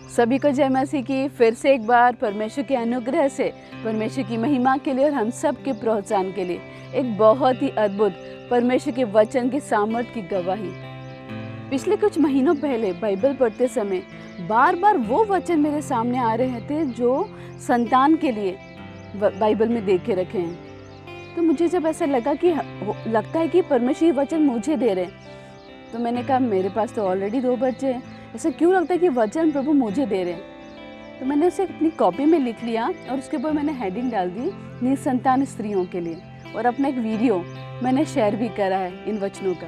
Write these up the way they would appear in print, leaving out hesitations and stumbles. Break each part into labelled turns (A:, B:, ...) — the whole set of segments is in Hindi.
A: सभी को जय मसीह की। फिर से एक बार परमेश्वर के अनुग्रह से, परमेश्वर की महिमा के लिए और हम सब के प्रोत्साहन के लिए एक बहुत ही अद्भुत परमेश्वर के वचन की सामर्थ की गवाही। पिछले कुछ महीनों पहले बाइबल पढ़ते समय बार बार वो वचन मेरे सामने आ रहे थे जो संतान के लिए बाइबल में देख के रखे हैं। तो मुझे जब ऐसा लगा कि लगता है कि परमेश्वर ये वचन मुझे दे रहे हैं, तो मैंने कहा मेरे पास तो ऑलरेडी 2 बच्चे हैं, ऐसा क्यों लगता है कि वचन प्रभु मुझे दे रहे हैं। तो मैंने उसे अपनी कॉपी में लिख लिया और उसके ऊपर मैंने हेडिंग डाल दी निसंतान स्त्रियों के लिए, और अपना एक वीडियो मैंने शेयर भी करा है इन वचनों का।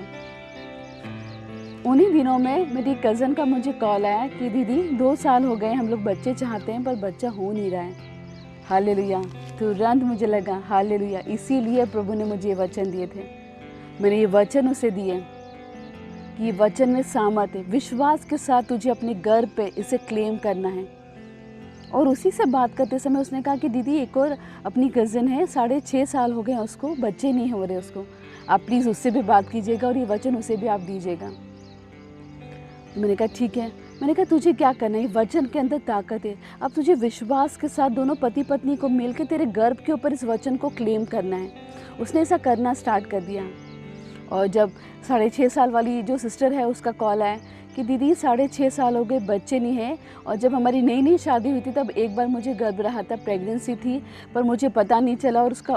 A: उन्हीं दिनों में मेरी कज़न का मुझे कॉल आया कि दीदी 2 साल हो गए, हम लोग बच्चे चाहते हैं पर बच्चा हो नहीं रहा है। हालेलुया। तुरंत मुझे लगा हालेलुया, इसीलिए प्रभु ने मुझे ये वचन दिए थे। मैंने ये वचन उसे दिए कि ये वचन में सामर्थ है, विश्वास के साथ तुझे अपने गर्भ पे इसे क्लेम करना है। और उसी से बात करते समय उसने कहा कि दीदी एक और अपनी कज़न है, 6.5 साल हो गए उसको, बच्चे नहीं हो रहे उसको, आप प्लीज़ उससे भी बात कीजिएगा और ये वचन उसे भी आप दीजिएगा। तो मैंने कहा ठीक है। मैंने कहा तुझे क्या करना है, वचन के अंदर ताकत है, अब तुझे विश्वास के साथ दोनों पति पत्नी को मिलकर तेरे गर्भ के ऊपर इस वचन को क्लेम करना है। उसने ऐसा करना स्टार्ट कर दिया। और जब 6.5 साल वाली जो सिस्टर है उसका कॉल आया कि दीदी 6.5 साल हो गए, बच्चे नहीं हैं, और जब हमारी नई नई शादी हुई थी तब एक बार मुझे गर्भ रहा था, प्रेगनेंसी थी, पर मुझे पता नहीं चला और उसका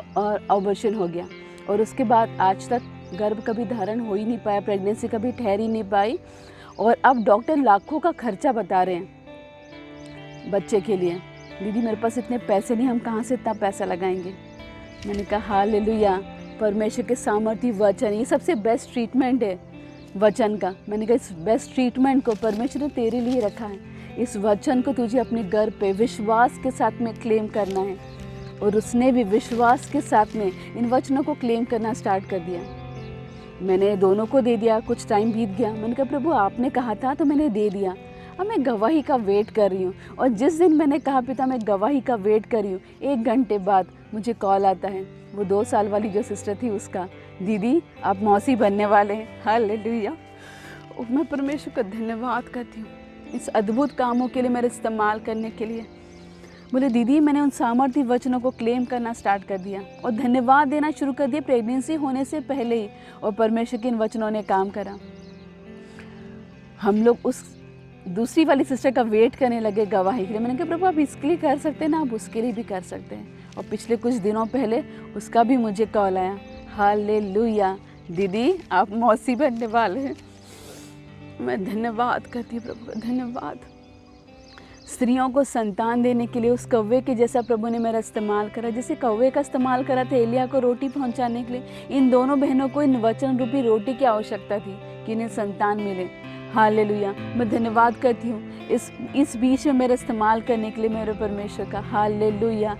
A: अबॉर्शन हो गया, और उसके बाद आज तक गर्भ कभी धारण हो ही नहीं पाया, प्रेगनेंसी कभी ठहर ही नहीं पाई, और अब डॉक्टर लाखों का खर्चा बता रहे हैं बच्चे के लिए। दीदी मेरे पास इतने पैसे नहीं, हम कहाँ से इतना पैसा लगाएंगे। मैंने कहा हालेलुया, परमेश्वर के सामर्थ्य वचन, ये सबसे बेस्ट ट्रीटमेंट है वचन का। मैंने कहा इस बेस्ट ट्रीटमेंट को परमेश्वर ने तेरे लिए रखा है, इस वचन को तुझे अपने गर्भ पे विश्वास के साथ में क्लेम करना है। और उसने भी विश्वास के साथ में इन वचनों को क्लेम करना स्टार्ट कर दिया। मैंने दोनों को दे दिया। कुछ टाइम बीत गया, मैंने कहा प्रभु आपने कहा था तो मैंने दे दिया, अब मैं गवाही का वेट कर रही हूँ। और जिस दिन मैंने कहा पिता मैं गवाही का वेट कर रही हूँ, 1 घंटे बाद मुझे कॉल आता है, वो 2 साल वाली जो सिस्टर थी उसका, दीदी आप मौसी बनने वाले हैं। हालेलुया। मैं परमेश्वर का धन्यवाद करती हूँ इस अद्भुत कामों के लिए, मेरे इस्तेमाल करने के लिए। बोले दीदी मैंने उन सामर्थ्य वचनों को क्लेम करना स्टार्ट कर दिया और धन्यवाद देना शुरू कर दिया प्रेगनेंसी होने से पहले ही, और परमेश्वर के इन वचनों ने काम करा। हम लोग उस दूसरी वाली सिस्टर का वेट करने लगे गवाही के लिए। मैंने कहा प्रभु आप इसके लिए कर सकते हैं ना, आप उसके लिए भी कर सकते हैं। और पिछले कुछ दिनों पहले उसका भी मुझे कॉल आया। हालेलुया, दीदी आप मौसी बनने वाले हैं। मैं धन्यवाद करती हूँ प्रभु का, धन्यवाद। स्त्रियों को संतान देने के लिए उस कौवे के जैसा प्रभु ने मेरा इस्तेमाल करा, जैसे कौवे का इस्तेमाल करा था एलिया को रोटी पहुंचाने के लिए। इन दोनों बहनों को इन वचन रूपी रोटी की आवश्यकता थी कि इन्हें संतान मिले। हालेलुया, मैं धन्यवाद करती हूँ इस बीच में मेरा इस्तेमाल करने के लिए मेरे परमेश्वर का। हालेलुया।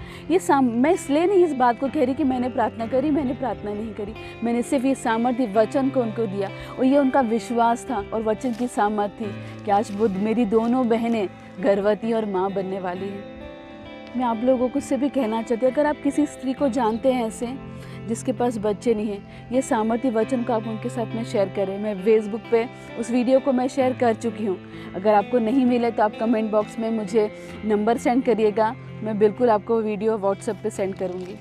A: मैं इसलिए नहीं इस बात को कह रही कि मैंने प्रार्थना करी, मैंने प्रार्थना नहीं करी, मैंने सिर्फ ये सामर्थ्य वचन को उनको दिया, और ये उनका विश्वास था और वचन की सामर्थ्य थी कि आज बुद्ध मेरी दोनों बहनें गर्भवती और माँ बनने वाली है। मैं आप लोगों को से भी कहना चाहती हूँ, अगर आप किसी स्त्री को जानते हैं ऐसे जिसके पास बच्चे नहीं हैं, ये सामर्थ्य वचन को आप उनके साथ में शेयर करें। मैं फेसबुक पे उस वीडियो को मैं शेयर कर चुकी हूँ। अगर आपको नहीं मिले तो आप कमेंट बॉक्स में मुझे नंबर सेंड करिएगा, मैं बिल्कुल आपको वीडियो व्हाट्सएप पे सेंड करूँगी।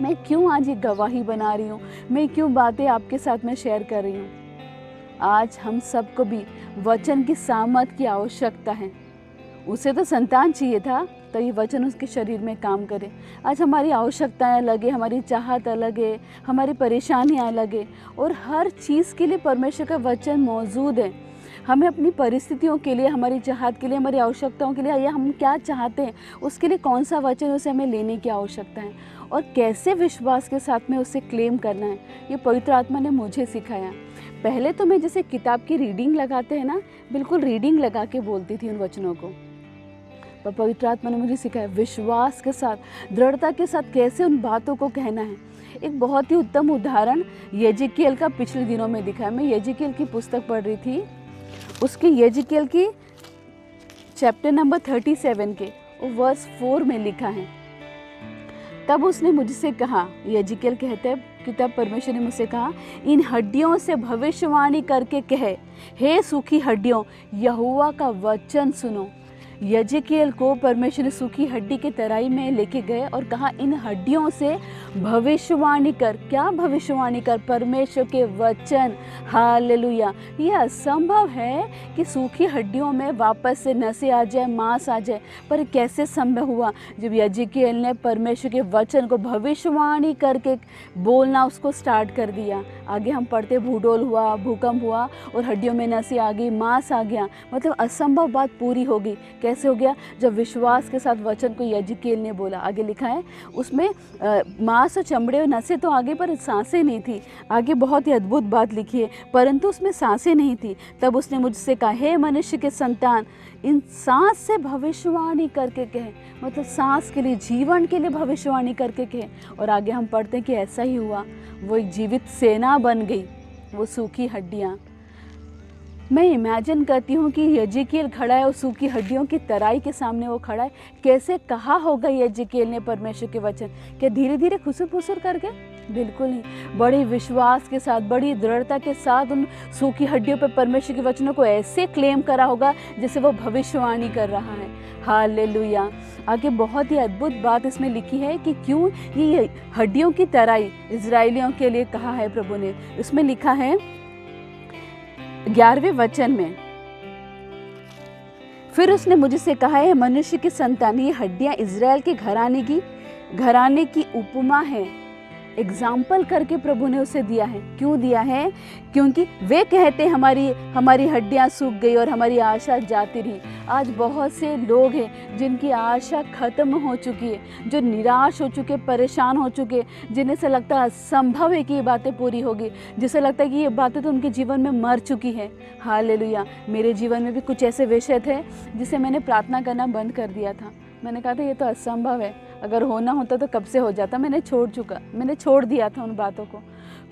A: मैं क्यों आज ये गवाही बना रही हूँ, मैं क्यों बातें आपके साथ में शेयर कर रही हूँ। आज हम सबको भी वचन की सामर्थ की आवश्यकता है। उसे तो संतान चाहिए था, तो ये वचन उसके शरीर में काम करे। आज हमारी आवश्यकताएं अलग है, हमारी चाहत अलग है, हमारी परेशानियां अलग है, और हर चीज़ के लिए परमेश्वर का वचन मौजूद है। हमें अपनी परिस्थितियों के लिए, हमारी चाहत के लिए, हमारी आवश्यकताओं के लिए, या हम क्या चाहते हैं उसके लिए कौन सा वचन उसे हमें लेने की आवश्यकता है, और कैसे विश्वास के साथ में उसे क्लेम करना है, ये पवित्र आत्मा ने मुझे सिखाया। पहले तो मैं जैसे किताब की रीडिंग लगाते हैं ना, बिल्कुल रीडिंग लगा के बोलती थी उन वचनों को, पर पवित्र आत्मा ने मुझे सिखाया विश्वास के साथ, दृढ़ता के साथ कैसे उन बातों को कहना है। एक बहुत ही उत्तम उदाहरण यजिकियल का पिछले दिनों में दिखा है। मैं यजिकियल की पुस्तक पढ़ रही थी, उसकी यजिकियल की चैप्टर नंबर 37 के वर्स 4 में लिखा है, तब उसने मुझसे कहा, यजिकियल कहते हैं कि तब परमेश्वर ने मुझसे कहा, इन हड्डियों से भविष्यवाणी करके कहे, हे सूखी हड्डियों यहोवा का वचन सुनो। यजेकिएल को परमेश्वर ने सूखी हड्डी की तराई में लेके गए और कहा इन हड्डियों से भविष्यवाणी कर। क्या भविष्यवाणी कर? परमेश्वर के वचन। हालेलुया। यह असंभव है कि सूखी हड्डियों में वापस से नसें आ जाए, मांस आ जाए, पर कैसे संभव हुआ? जब यजेकिएल ने परमेश्वर के वचन को भविष्यवाणी करके बोलना उसको स्टार्ट कर दिया। आगे हम पढ़ते भूडोल हुआ, भूकंप हुआ और हड्डियों में नसें आ गई, मांस आ गया। मतलब असंभव बात पूरी हो गई। कैसे हो गया? जब विश्वास के साथ वचन को यजेकिएल ने बोला। आगे लिखा है उसमें मांस और चमड़े और नसें तो आगे, पर सांसें नहीं थी। आगे बहुत ही अद्भुत बात लिखी है, परंतु उसमें सांसें नहीं थी। तब उसने मुझसे कहा, हे मनुष्य के संतान, इन सांस से भविष्यवाणी करके कहे। मतलब सांस के लिए, जीवन के लिए भविष्यवाणी करके कहे। और आगे हम पढ़ते हैं कि ऐसा ही हुआ। वो एक जीवित सेना बन गई, वो सूखी हड्डियाँ। मैं इमेजिन करती हूँ कि यजेकिएल खड़ा है और सूखी हड्डियों की तराई के सामने वो खड़ा है। कैसे कहा होगा यजेकिएल ने परमेश्वर के वचन? क्या धीरे धीरे खुसुर फुसुर करके? बिल्कुल नहीं। बड़े विश्वास के साथ, बड़ी दृढ़ता के साथ उन सूखी हड्डियों पर परमेश्वर के वचनों को ऐसे क्लेम करा होगा जैसे वो भविष्यवाणी कर रहा है। हालेलुया। आगे बहुत ही अद्भुत बात इसमें लिखी है कि क्यों ये हड्डियों की तराई इजराइलियों के लिए कहा है प्रभु ने। इसमें लिखा है 11वें वचन में, फिर उसने मुझसे कहा है, मनुष्य की संतान, ये हड्डियां इजराइल के घराने की उपमा है। एग्जाम्पल करके प्रभु ने उसे दिया है। क्यों दिया है? क्योंकि वे कहते हमारी हड्डियां सूख गई और हमारी आशा जाती रही। आज बहुत से लोग हैं जिनकी आशा खत्म हो चुकी है, जो निराश हो चुके, परेशान हो चुके, जिन्हें से लगता है असंभव है कि ये बातें पूरी होगी, जिसे लगता है कि ये बातें तो उनके जीवन में मर चुकी है। हालेलुया। मेरे जीवन में भी कुछ ऐसे विषय थे जिसे मैंने प्रार्थना करना बंद कर दिया था। मैंने कहा था ये तो असंभव है, अगर होना होता तो कब से हो जाता। मैंने छोड़ दिया था उन बातों को।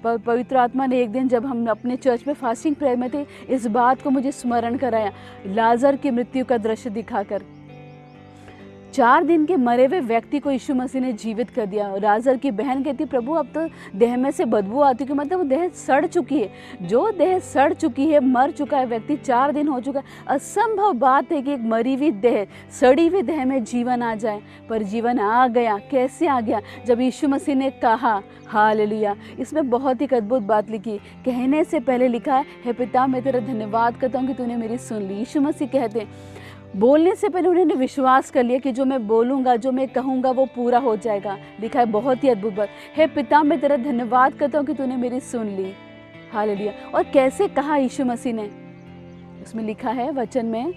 A: पर पवित्र आत्मा ने एक दिन, जब हम अपने चर्च में फास्टिंग प्रेयर में थे, इस बात को मुझे स्मरण कराया, लाजर की मृत्यु का दृश्य दिखाकर। 4 दिन के मरे हुए व्यक्ति को यीशु मसीह ने जीवित कर दिया। लाजर की बहन कहती, प्रभु अब तो देह में से बदबू आती है, मतलब वो देह सड़ चुकी है। जो देह सड़ चुकी है, मर चुका है व्यक्ति, 4 दिन हो चुका है। असंभव बात है कि एक मरी हुई देह, सड़ी हुई देह में जीवन आ जाए, पर जीवन आ गया। कैसे आ गया? जब यीशु मसीह ने कहा। हालेलुया। इसमें बहुत ही अद्भुत बात लिखी। कहने से पहले लिखा है, हे पिता, मैं तेरा धन्यवाद करता हूँ कि तूने मेरी सुन ली। यीशु मसीह कहते हैं, बोलने से पहले उन्होंने विश्वास कर लिया कि जो मैं बोलूँगा, जो मैं कहूँगा, वो पूरा हो जाएगा। लिखा है बहुत ही अद्भुत बात, हे पिता, मैं तेरा धन्यवाद करता हूँ कि तूने मेरी सुन ली। हालेलुया। और कैसे कहा यीशु मसीह ने? उसमें लिखा है वचन में,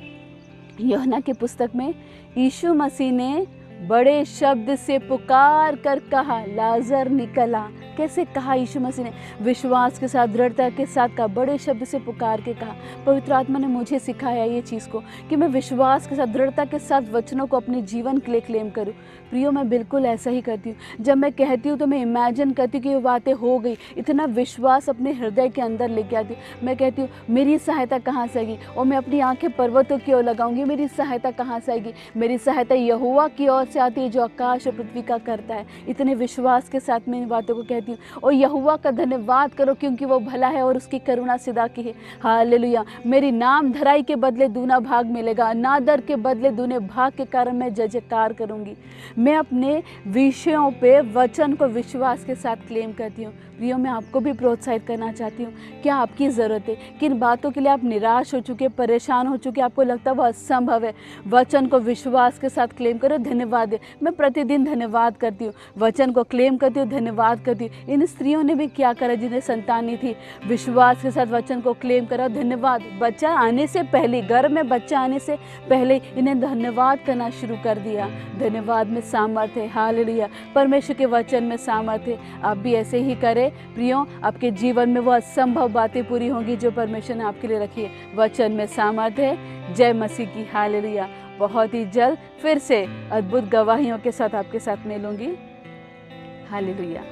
A: यूहन्ना की पुस्तक में, यीशु मसीह ने बड़े शब्द से पुकार कर कहा, लाजर निकला। कैसे कहा यीशु मसीह ने? विश्वास के साथ, दृढ़ता के साथ कहा, बड़े शब्द से पुकार के कहा। पवित्र आत्मा ने मुझे सिखाया ये चीज़ को कि मैं विश्वास के साथ, दृढ़ता के साथ वचनों को अपने जीवन के लिए क्लेम करूँ। प्रियो, मैं बिल्कुल ऐसा ही करती हूँ। जब मैं कहती हूँ तो मैं इमेजिन करती हूँ कि ये बातें हो गई। इतना विश्वास अपने हृदय के अंदर लेके आती हूँ। मैं कहती हूँ मेरी सहायता कहाँ से आएगी? और मैं अपनी आंखें पर्वतों की ओर लगाऊंगी। मेरी सहायता कहाँ से आएगी? मेरी सहायता यहोवा की ओर से आती है, जो आकाश और पृथ्वी का करता है। इतने विश्वास के साथ मैं इन बातों को कहती हूँ। और यहोवा का धन्यवाद करो, क्योंकि वो भला है और उसकी करुणा सदा की है। हालेलुया। मेरी नाम धराई के बदले दूना भाग मिलेगा, नादर के बदले दूने भाग के कारण मैं जय जयकार करूँगी। मैं अपने विषयों पे वचन को विश्वास के साथ क्लेम करती हूँ। प्रियो, मैं आपको भी प्रोत्साहित करना चाहती हूँ। क्या आपकी ज़रूरत है? किन बातों के लिए आप निराश हो चुके, परेशान हो चुके, आपको लगता है वो असंभव है? वचन को विश्वास के साथ क्लेम करो। धन्यवाद है। मैं प्रतिदिन धन्यवाद करती हूँ, वचन को क्लेम करती हूँ, धन्यवाद करती हूँ। इन स्त्रियों ने भी क्या करा जिन्हें संतान नहीं थी? विश्वास के साथ वचन को क्लेम करा। धन्यवाद। बच्चा आने से पहले, घर में बच्चा आने से पहले इन्हें धन्यवाद करना शुरू कर दिया। धन्यवाद में सामर्थ्य है। हालेलुया। परमेश्वर के वचन में सामर्थ्य है। आप भी ऐसे ही करें प्रियो। आपके जीवन में वो असंभव बातें पूरी होंगी जो परमेश्वर ने आपके लिए रखी है। वचन में सामर्थ्य है। जय मसीह की। हालेलुया। बहुत ही जल्द फिर से अद्भुत गवाहियों के साथ आपके साथ मिलूंगी। हालेलुया।